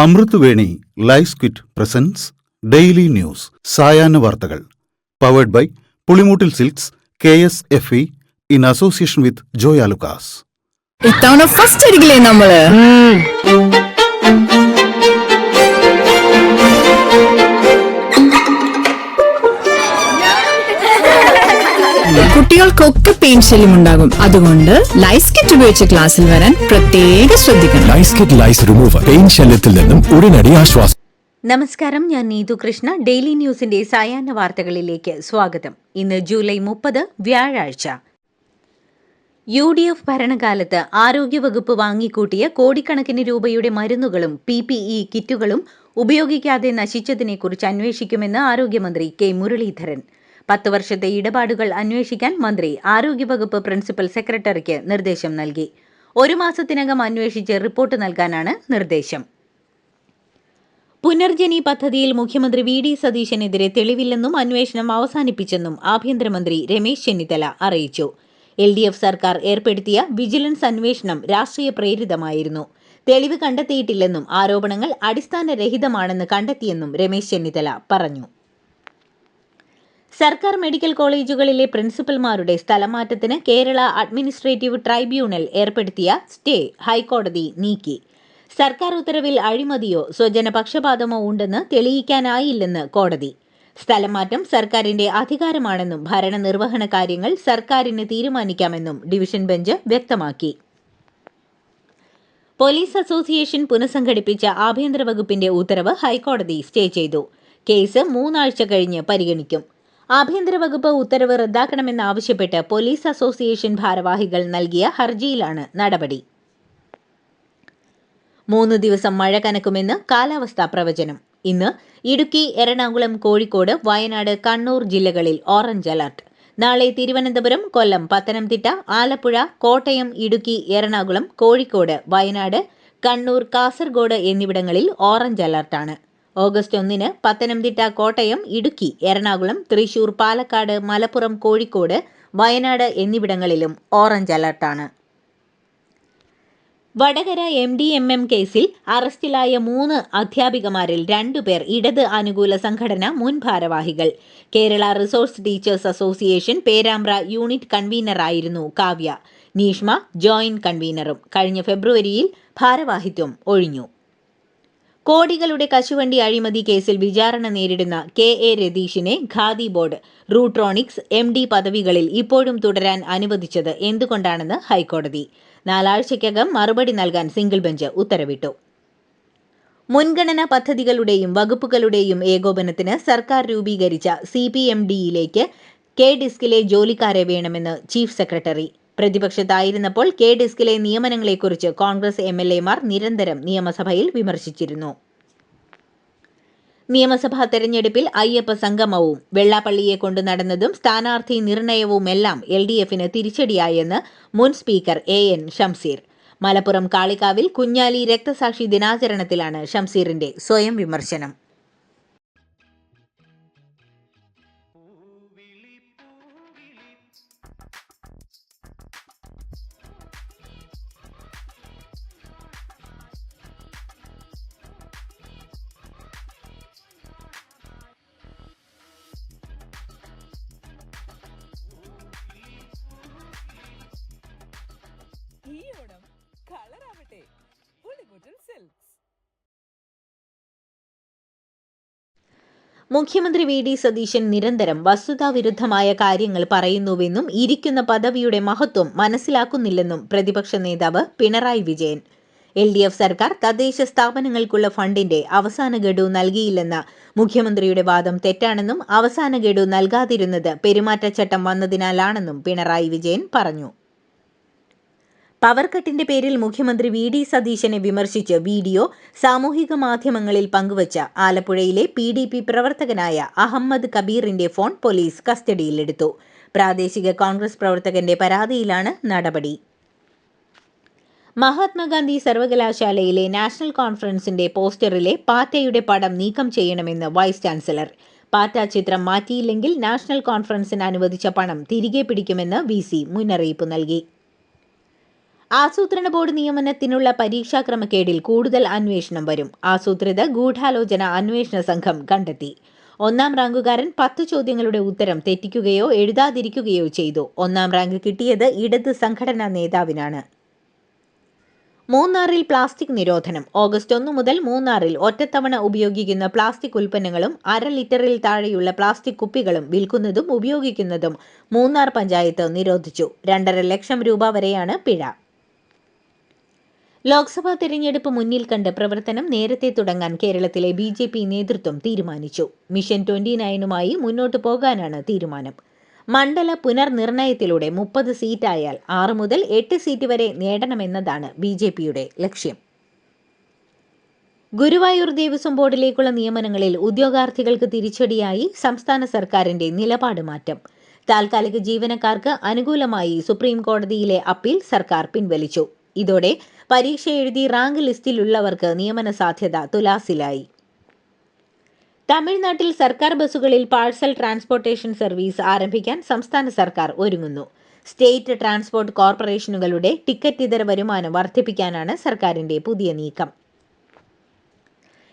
അമൃത് വേണി ലൈഫ് ക്വിറ്റ് presents daily news സായാഹ്ന വാർത്തകൾ powered by Pulimoottil silks KSFE in association with Joy Alukkas. ഇത്തവണ ഫസ്റ്റ് അടിക്കില്ലേ നമ്മള്? കുട്ടികൾക്കൊക്കെ പെയിൻ ശല്യം ഉണ്ടാകും. അതുകൊണ്ട് ലൈസ് കിറ്റ് ഉപയോഗിച്ച് ക്ലാസ്സിൽ വരാൻ പ്രത്യേകം ശ്രദ്ധിക്കണം. ലൈസ് കിറ്റ് ലൈസ് റിമൂവർ പെയിൻ ശല്യത്തിൽ നിന്നും ഉടനടി ആശ്വാസം. നമസ്കാരം, ഞാൻ നീതു കൃഷ്ണ. ഡെയിലി ന്യൂസിന്റെ സായാഹ്ന വാർത്തകളിലേക്ക് സ്വാഗതം. ഇന്ന് ജൂലൈ 30 വ്യാഴാഴ്ച. UDF ഭരണകാലത്ത് ആരോഗ്യവകുപ്പ് വാങ്ങിക്കൂട്ടിയ കോടിക്കണക്കിന് രൂപയുടെ മരുന്നുകളും PPE കിറ്റുകളും ഉപയോഗിക്കാതെ നശിച്ചതിനെക്കുറിച്ച് അന്വേഷിക്കുമെന്ന് ആരോഗ്യമന്ത്രി K മുരളീധരൻ. 10 വർഷത്തെ ഇടപാടുകൾ അന്വേഷിക്കാൻ മന്ത്രി ആരോഗ്യവകുപ്പ് പ്രിൻസിപ്പൽ സെക്രട്ടറിക്ക് നിർദ്ദേശം നൽകി. 1 മാസത്തിനകം അന്വേഷിച്ച് റിപ്പോർട്ട് നൽകാനാണ് നിർദ്ദേശം. പുനർജനി പദ്ധതിയിൽ മുഖ്യമന്ത്രി VD സതീശനെതിരെ തെളിവില്ലെന്നും അന്വേഷണം അവസാനിപ്പിച്ചെന്നും ആഭ്യന്തരമന്ത്രി രമേശ് ചെന്നിത്തല അറിയിച്ചു. LDF സർക്കാർ ഏർപ്പെടുത്തിയ വിജിലൻസ് അന്വേഷണം രാഷ്ട്രീയ പ്രേരിതമായിരുന്നു. തെളിവ് കണ്ടെത്തിയിട്ടില്ലെന്നും ആരോപണങ്ങൾ അടിസ്ഥാനരഹിതമാണെന്ന് കണ്ടെത്തിയെന്നും രമേശ് ചെന്നിത്തല പറഞ്ഞു. സർക്കാർ മെഡിക്കൽ കോളേജുകളിലെ പ്രിൻസിപ്പൽമാരുടെ സ്ഥലമാറ്റത്തിന് കേരള അഡ്മിനിസ്ട്രേറ്റീവ് ട്രൈബ്യൂണൽ ഏർപ്പെടുത്തിയ സ്റ്റേ ഹൈക്കോടതി നീക്കി. സർക്കാർ ഉത്തരവിൽ അഴിമതിയോ സ്വജനപക്ഷപാതമോ ഉണ്ടെന്ന് തെളിയിക്കാനായില്ലെന്ന് കോടതി. സ്ഥലമാറ്റം സർക്കാരിന്റെ അധികാരമാണെന്നും ഭരണനിർവഹണ കാര്യങ്ങൾ സർക്കാരിന് തീരുമാനിക്കാമെന്നും ഡിവിഷൻ ബെഞ്ച് വ്യക്തമാക്കി. പോലീസ് അസോസിയേഷൻ പുനഃസംഘടിപ്പിച്ച ആഭ്യന്തര വകുപ്പിന്റെ ഉത്തരവ് ഹൈക്കോടതി സ്റ്റേ ചെയ്തു. കേസ് 3 ആഴ്ച കഴിഞ്ഞ് പരിഗണിക്കും. ആഭ്യന്തര വകുപ്പ് ഉത്തരവ് റദ്ദാക്കണമെന്നാവശ്യപ്പെട്ട് പോലീസ് അസോസിയേഷൻ ഭാരവാഹികൾ നൽകിയ ഹർജിയിലാണ് നടപടി. 3 ദിവസം മഴ കനക്കുമെന്ന് കാലാവസ്ഥാ പ്രവചനം. ഇന്ന് ഇടുക്കി, എറണാകുളം, കോഴിക്കോട്, വയനാട്, കണ്ണൂർ ജില്ലകളിൽ ഓറഞ്ച് അലർട്ട്. നാളെ തിരുവനന്തപുരം, കൊല്ലം, പത്തനംതിട്ട, ആലപ്പുഴ, കോട്ടയം, ഇടുക്കി, എറണാകുളം, കോഴിക്കോട്, വയനാട്, കണ്ണൂർ, കാസർഗോഡ് എന്നിവിടങ്ങളിൽ ഓറഞ്ച് അലർട്ടാണ്. ഓഗസ്റ്റ് 1 പത്തനംതിട്ട, കോട്ടയം, ഇടുക്കി, എറണാകുളം, തൃശൂർ, പാലക്കാട്, മലപ്പുറം, കോഴിക്കോട്, വയനാട് എന്നിവിടങ്ങളിലും ഓറഞ്ച് അലർട്ടാണ്. വടകര MDMM കേസിൽ അറസ്റ്റിലായ 3 അധ്യാപികമാരിൽ 2 പേർ ഇടത് അനുകൂല സംഘടന മുൻ ഭാരവാഹികൾ. Kerala resource teachers association Perambra unit കൺവീനറായിരുന്നു കാവ്യ. നീഷ്മ ജോയിന്റ് കൺവീനറും. കഴിഞ്ഞ ഫെബ്രുവരിയിൽ ഭാരവാഹിത്വം ഒഴിഞ്ഞു. കോടികളുടെ കശുവണ്ടി അഴിമതി കേസിൽ വിചാരണ നേരിടുന്ന KA രതീഷിനെ ഖാദി ബോർഡ് റൂട്രോണിക്സ് MD പദവികളിൽ ഇപ്പോഴും തുടരാൻ അനുവദിച്ചത് എന്തുകൊണ്ടാണെന്ന് ഹൈക്കോടതി. 4 ആഴ്ചയ്ക്കകം മറുപടി നൽകാൻ സിംഗിൾ ബെഞ്ച് ഉത്തരവിട്ടു. മുൻഗണനാ പദ്ധതികളുടെയും വകുപ്പുകളുടെയും ഏകോപനത്തിന് സർക്കാർ രൂപീകരിച്ച CPMDയിലേക്ക് KDISCിലെ ജോലിക്കാരെ വേണമെന്ന് ചീഫ് സെക്രട്ടറി. പ്രതിപക്ഷത്തായിരുന്നപ്പോൾ KDISCിലെ നിയമനങ്ങളെക്കുറിച്ച് കോൺഗ്രസ് MLAമാർ നിരന്തരം നിയമസഭയിൽ വിമർശിച്ചിരുന്നു. നിയമസഭാ തെരഞ്ഞെടുപ്പിൽ അയ്യപ്പ സംഗമവും വെള്ളാപ്പള്ളിയെ കൊണ്ടു നടന്നതും സ്ഥാനാർത്ഥി നിർണയവുമെല്ലാം LDFന് തിരിച്ചടിയായെന്ന് മുൻ സ്പീക്കർ AN ഷംസീർ. മലപ്പുറം കാളികാവിൽ കുഞ്ഞാലി രക്തസാക്ഷി ദിനാചരണത്തിലാണ് ഷംസീറിന്റെ സ്വയം വിമർശനം. ഈ ഓണം കളറാവട്ടെ പുളിമൂട്ടിൽ സിൽക്സ്. മുഖ്യമന്ത്രി VD സതീശൻ നിരന്തരം വസ്തുതാവിരുദ്ധമായ കാര്യങ്ങൾ പറയുന്നുവെന്നും ഇരിക്കുന്ന പദവിയുടെ മഹത്വം മനസ്സിലാക്കുന്നില്ലെന്നും പ്രതിപക്ഷ നേതാവ് പിണറായി വിജയൻ. LDF സർക്കാർ തദ്ദേശ സ്ഥാപനങ്ങൾക്കുള്ള ഫണ്ടിന്റെ അവസാന ഗഡു നൽകിയില്ലെന്ന മുഖ്യമന്ത്രിയുടെ വാദം തെറ്റാണെന്നും അവസാന ഗഡു നൽകാതിരുന്നത് പെരുമാറ്റച്ചട്ടം വന്നതിനാലാണെന്നും പിണറായി വിജയൻ പറഞ്ഞു. പവർ കട്ടിന്റെ പേരിൽ മുഖ്യമന്ത്രി VD സതീശനെ വിമർശിച്ച് വീഡിയോ സാമൂഹിക മാധ്യമങ്ങളിൽ പങ്കുവച്ച ആലപ്പുഴയിലെ PDP പ്രവർത്തകനായ അഹമ്മദ് കബീറിന്റെ ഫോൺ പോലീസ് കസ്റ്റഡിയിലെടുത്തു. പ്രാദേശിക കോൺഗ്രസ് പ്രവർത്തകന്റെ പരാതിയിലാണ് നടപടി. മഹാത്മാഗാന്ധി സർവകലാശാലയിലെ നാഷണൽ കോൺഫറൻസിന്റെ പോസ്റ്ററിലെ പാറ്റയുടെ പടം നീക്കം ചെയ്യണമെന്ന് വൈസ് ചാൻസലർ. പാറ്റ ചിത്രം മാറ്റിയില്ലെങ്കിൽ നാഷണൽ കോൺഫറൻസിന് അനുവദിച്ച പണം തിരികെ പിടിക്കുമെന്ന് VC മുന്നറിയിപ്പ് നൽകി. ആസൂത്രണ ബോർഡ് നിയമനത്തിനുള്ള പരീക്ഷാ ക്രമക്കേടിൽ കൂടുതൽ അന്വേഷണം വരും. ആസൂത്രിത ഗൂഢാലോചന അന്വേഷണ സംഘം കണ്ടെത്തി. 1ാം റാങ്കുകാരൻ 10 ചോദ്യങ്ങളുടെ ഉത്തരം തെറ്റിക്കുകയോ എഴുതാതിരിക്കുകയോ ചെയ്തു. 1ാം റാങ്ക് കിട്ടിയത് ഇടത് സംഘടനാ നേതാവിനാണ്. മൂന്നാറിൽ പ്ലാസ്റ്റിക് നിരോധനം. ഓഗസ്റ്റ് 1 മുതൽ മൂന്നാറിൽ ഒറ്റത്തവണ ഉപയോഗിക്കുന്ന പ്ലാസ്റ്റിക് ഉൽപ്പന്നങ്ങളും 1/2 ലിറ്ററിൽ താഴെയുള്ള പ്ലാസ്റ്റിക് കുപ്പികളും വിൽക്കുന്നതും ഉപയോഗിക്കുന്നതും മൂന്നാർ പഞ്ചായത്ത് നിരോധിച്ചു. 2.5 ലക്ഷം രൂപ വരെയാണ് പിഴ. ലോക്സഭാ തെരഞ്ഞെടുപ്പ് മുന്നിൽ കണ്ട് പ്രവർത്തനം നേരത്തെ തുടങ്ങാൻ കേരളത്തിലെ BJP നേതൃത്വം തീരുമാനിച്ചു. മിഷൻ 29മായി മുന്നോട്ടു പോകാനാണ് തീരുമാനം. മണ്ഡല പുനർനിർണയത്തിലൂടെ 30 സീറ്റായാൽ 6 മുതൽ 8 സീറ്റ് വരെ നേടണമെന്നതാണ് BJPയുടെ ലക്ഷ്യം. ഗുരുവായൂർ ദേവസ്വം ബോർഡിലേക്കുള്ള നിയമനങ്ങളിൽ ഉദ്യോഗാർത്ഥികൾക്ക് തിരിച്ചടിയായി സംസ്ഥാന സർക്കാരിന്റെ നിലപാട് മാറ്റം. താൽക്കാലിക ജീവനക്കാർക്ക് അനുകൂലമായി സുപ്രീം കോടതിയിലെ അപ്പീൽ സർക്കാർ പിൻവലിച്ചു. ഇതോടെ പരീക്ഷ എഴുതി റാങ്ക് ലിസ്റ്റിലുള്ളവർക്ക് നിയമന സാധ്യത തുലാസിലായി. തമിഴ്നാട്ടിൽ സർക്കാർ ബസ്സുകളിൽ പാഴ്സൽ ട്രാൻസ്പോർട്ടേഷൻ സർവീസ് ആരംഭിക്കാൻ സംസ്ഥാന സർക്കാർ ഒരുങ്ങുന്നു. സ്റ്റേറ്റ് ട്രാൻസ്പോർട്ട് കോർപ്പറേഷനുകളുടെ ടിക്കറ്റ് ഇതര വരുമാനം വർദ്ധിപ്പിക്കാനാണ് സർക്കാരിന്റെ പുതിയ നീക്കം.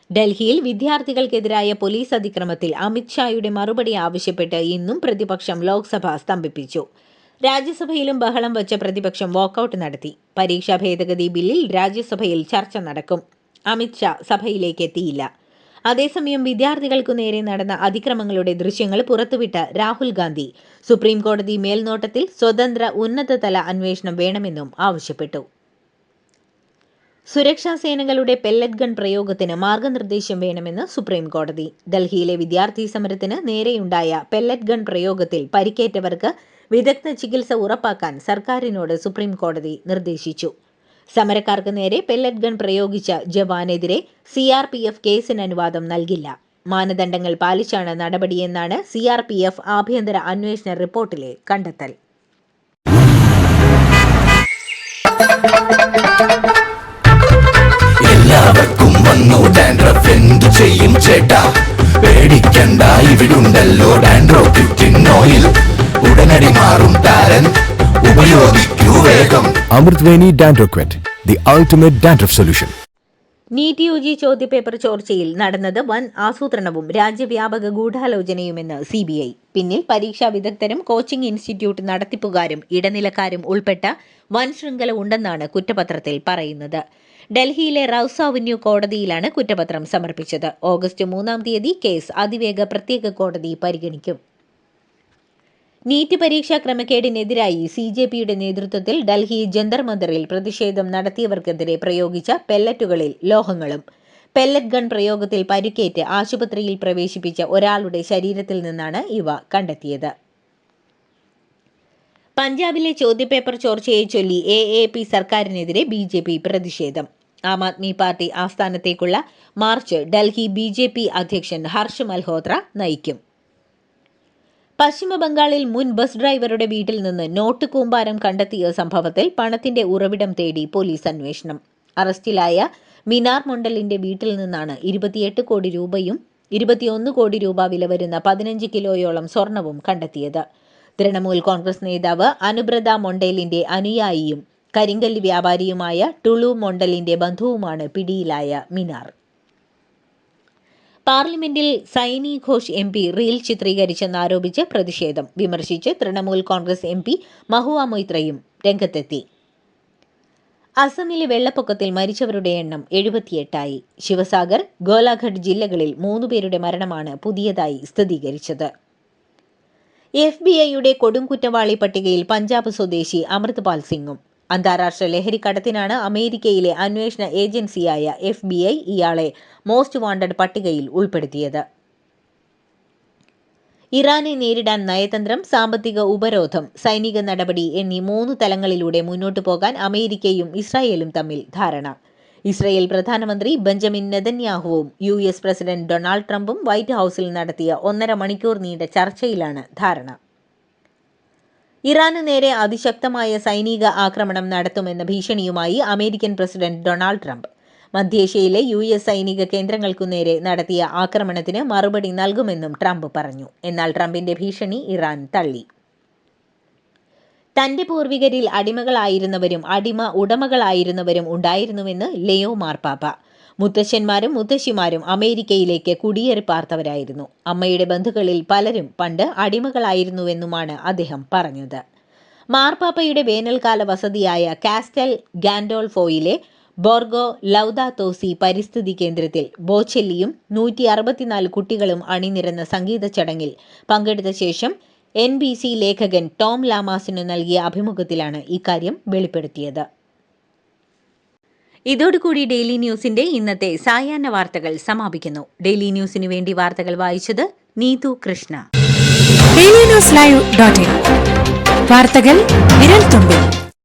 ഡൽഹിയിൽ വിദ്യാർത്ഥികൾക്കെതിരായ പോലീസ് അതിക്രമത്തിൽ അമിത്ഷായുടെ മറുപടി ആവശ്യപ്പെട്ട് ഇന്നും പ്രതിപക്ഷം ലോക്സഭ സ്തംഭിപ്പിച്ചു. രാജ്യസഭയിലും ബഹളം വച്ച പ്രതിപക്ഷം വാക്കൌട്ട് നടത്തി. പരീക്ഷാ ഭേദഗതി ബില്ലിൽ രാജ്യസഭയിൽ ചർച്ച നടക്കും. അമിത്ഷാ സഭയിലേക്ക് എത്തിയില്ല. അതേസമയം വിദ്യാർത്ഥികൾക്കു നേരെ നടന്ന അതിക്രമങ്ങളുടെ ദൃശ്യങ്ങൾ പുറത്തുവിട്ട രാഹുൽ ഗാന്ധി സുപ്രീം കോടതി മേൽനോട്ടത്തിൽ സ്വതന്ത്ര ഉന്നതതല അന്വേഷണം വേണമെന്നും ആവശ്യപ്പെട്ടു. സുരക്ഷാ സേനകളുടെ പെല്ലറ്റ് ഗൺ പ്രയോഗത്തിന് മാർഗനിർദ്ദേശം വേണമെന്ന് സുപ്രീം കോടതി. ഡൽഹിയിലെ വിദ്യാർത്ഥി സമരത്തിന് നേരെയുണ്ടായ പെല്ലറ്റ് ഗൺ പ്രയോഗത്തിൽ പരിക്കേറ്റവർക്ക് വിദഗ്ധ ചികിത്സ ഉറപ്പാക്കാൻ സർക്കാരിനോട് സുപ്രീം കോടതി നിർദ്ദേശിച്ചു. സമരക്കാർക്ക് നേരെ പെല്ലറ്റ് ഗൺ പ്രയോഗിച്ച ജവാനെതിരെ CRPF കേസിന് അനുവാദം നൽകില്ല. മാനദണ്ഡങ്ങൾ പാലിച്ചാണ് നടപടിയെന്നാണ് CRPF ആഭ്യന്തര അന്വേഷണ റിപ്പോർട്ടിലെ കണ്ടെത്തൽ. എല്ലാവർക്കും വന്നു ഡാൻഡ്രഫ്, എന്തു ചെയ്യും ചേട്ടാ? പേടിക്കണ്ട, ഇവിടുണ്ടല്ലോ ഡാൻഡ്രോക്കിൻ ഓയിൽ. ഉടനടി മാറും താരൻ, ഉപയോഗിക്കൂ വേഗം. Amrutveni Dandroquit, the ultimate dandruff solution. NEET UG ചോദ്യപേപ്പർ ചോർച്ചയിൽ നടന്നത് വൻ ആസൂത്രണവും രാജ്യവ്യാപക ഗൂഢാലോചനയുമെന്ന് CBI. പിന്നിൽ പരീക്ഷാ വിദഗ്ധരും കോച്ചിംഗ് ഇൻസ്റ്റിറ്റ്യൂട്ട് നടത്തിപ്പുകാരും ഇടനിലക്കാരും ഉൾപ്പെട്ട വൻ ശൃംഖല ഉണ്ടെന്നാണ് കുറ്റപത്രത്തിൽ പറയുന്നത്. ഡൽഹിയിലെ റൌസ് അവന്യൂ കോടതിയിലാണ് കുറ്റപത്രം സമർപ്പിച്ചത്. ഓഗസ്റ്റ് 3-ാം തീയതി കേസ് അതിവേഗ പ്രത്യേക കോടതി പരിഗണിക്കും. നീറ്റ് പരീക്ഷാ ക്രമക്കേടിനെതിരായി CJPയുടെ നേതൃത്വത്തിൽ ഡൽഹി ജന്തർ മന്ദറിൽ പ്രതിഷേധം നടത്തിയവർക്കെതിരെ പ്രയോഗിച്ച പെല്ലറ്റുകളിൽ ലോഹങ്ങളും. പെല്ലറ്റ് ഗൺ പ്രയോഗത്തിൽ പരിക്കേറ്റ് ആശുപത്രിയിൽ പ്രവേശിപ്പിച്ച ഒരാളുടെ ശരീരത്തിൽ നിന്നാണ് ഇവ കണ്ടെത്തിയത്. പഞ്ചാബിലെ ചോദ്യപേപ്പർ ചോർച്ചയെ ചൊല്ലി AAP സർക്കാരിനെതിരെ BJP പ്രതിഷേധം. ആം ആദ്മി പാർട്ടി ആസ്ഥാനത്തേക്കുള്ള മാർച്ച് ഡൽഹി BJP അധ്യക്ഷൻ ഹർഷ് മൽഹോത്ര നയിക്കും. പശ്ചിമ ബംഗാളിൽ മുൻ ബസ് ഡ്രൈവറുടെ വീട്ടിൽ നിന്ന് നോട്ട് കൂമ്പാരം കണ്ടെത്തിയ സംഭവത്തിൽ പണത്തിന്റെ ഉറവിടം തേടി പോലീസ് അന്വേഷണം. അറസ്റ്റിലായ മിനാർ മൊണ്ടലിന്റെ വീട്ടിൽ നിന്നാണ് 28 കോടി രൂപയും 21 കോടി രൂപ വില വരുന്ന 15 കിലോയോളം സ്വർണവും കണ്ടെത്തിയത്. തൃണമൂൽ കോൺഗ്രസ് നേതാവ് അനുബ്രത മൊണ്ടേലിന്റെ അനുയായിയും കരിങ്കല്ല് വ്യാപാരിയുമായ ടുളു മൊണ്ടലിന്റെ ബന്ധുവുമാണ് പിടിയിലായ മിനാർ. പാർലമെന്റിൽ സൈനി ഘോഷ് MP റീൽ ചിത്രീകരിച്ചെന്നാരോപിച്ച് പ്രതിഷേധം. വിമർശിച്ച് തൃണമൂൽ കോൺഗ്രസ് MP മഹുവ മൊയ്ത്രയും രംഗത്തെത്തി. അസമിലെ വെള്ളപ്പൊക്കത്തിൽ മരിച്ചവരുടെ എണ്ണം 78ആയി. ശിവസാഗർ, ഗോലാഘട്ട് ജില്ലകളിൽ 3 പേരുടെ മരണമാണ് പുതിയതായി സ്ഥിരീകരിച്ചത്. FBI കൊടും കുറ്റവാളി പട്ടികയിൽ പഞ്ചാബ് സ്വദേശി അമൃത്പാൽ സിംഗും. അന്താരാഷ്ട്ര ലഹരിക്കടത്തിനാണ് അമേരിക്കയിലെ അന്വേഷണ ഏജൻസിയായ FBI ഇയാളെ മോസ്റ്റ് വാണ്ടഡ് പട്ടികയിൽ ഉൾപ്പെടുത്തിയത്. ഇറാനെ നേരിടാൻ നയതന്ത്രം, സാമ്പത്തിക ഉപരോധം, സൈനിക നടപടി എന്നീ 3 തലങ്ങളിലൂടെ മുന്നോട്ടു പോകാൻ അമേരിക്കയും ഇസ്രായേലും തമ്മിൽ ധാരണ. ഇസ്രായേൽ പ്രധാനമന്ത്രി ബെഞ്ചമിൻ നെതന്യാഹുവും US പ്രസിഡന്റ് ഡൊണാൾഡ് ട്രംപും വൈറ്റ് ഹൌസിൽ നടത്തിയ 1.5 മണിക്കൂർ നീണ്ട ചർച്ചയിലാണ് ധാരണ. ഇറാന് നേരെ അതിശക്തമായ സൈനിക ആക്രമണം നടത്തുമെന്ന ഭീഷണിയുമായി അമേരിക്കൻ പ്രസിഡന്റ് ഡൊണാൾഡ് ട്രംപ്. മധ്യേഷ്യയിലെ US സൈനിക കേന്ദ്രങ്ങൾക്കു നേരെ നടത്തിയ ആക്രമണത്തിന് മറുപടി നൽകുമെന്നും ട്രംപ് പറഞ്ഞു. എന്നാൽ ട്രംപിന്റെ ഭീഷണി ഇറാൻ തള്ളി. തന്റെ പൂർവികരിൽ അടിമകളായിരുന്നവരും അടിമ ഉടമകളായിരുന്നവരും ഉണ്ടായിരുന്നുവെന്ന് ലിയോ മാർപ്പാപ്പ. മുത്തശ്ശന്മാരും മുത്തശ്ശിമാരും അമേരിക്കയിലേക്ക് കുടിയേറി പാർത്തവരായിരുന്നു. അമ്മയുടെ ബന്ധുക്കളിൽ പലരും പണ്ട് അടിമകളായിരുന്നുവെന്നുമാണ് അദ്ദേഹം പറഞ്ഞത്. മാർപ്പാപ്പയുടെ വേനൽക്കാല വസതിയായ കാസ്റ്റൽ ഗാൻഡോൾഫോയിലെ ബോർഗോ ലൗദാത്തോസി പരിസ്ഥിതി കേന്ദ്രത്തിൽ ബോച്ചെല്ലിയും 164 കുട്ടികളും അണിനിരന്ന സംഗീത ചടങ്ങിൽ പങ്കെടുത്ത ശേഷം NBC ലേഖകൻ ടോം ലാമാസിനു നൽകിയ അഭിമുഖത്തിലാണ് ഇക്കാര്യം വെളിപ്പെടുത്തിയത്. ഇതോടുകൂടി ഡെയിലി ന്യൂസിന്റെ ഇന്നത്തെ സായാഹ്ന വാർത്തകൾ സമാപിക്കുന്നു. ഡെയിലി ന്യൂസിനു വേണ്ടി വാർത്തകൾ വായിച്ചത് നീതു കൃഷ്ണ. DailyNewsLive.in വാർത്തകൾ വിരൽ തുമ്പിൽ.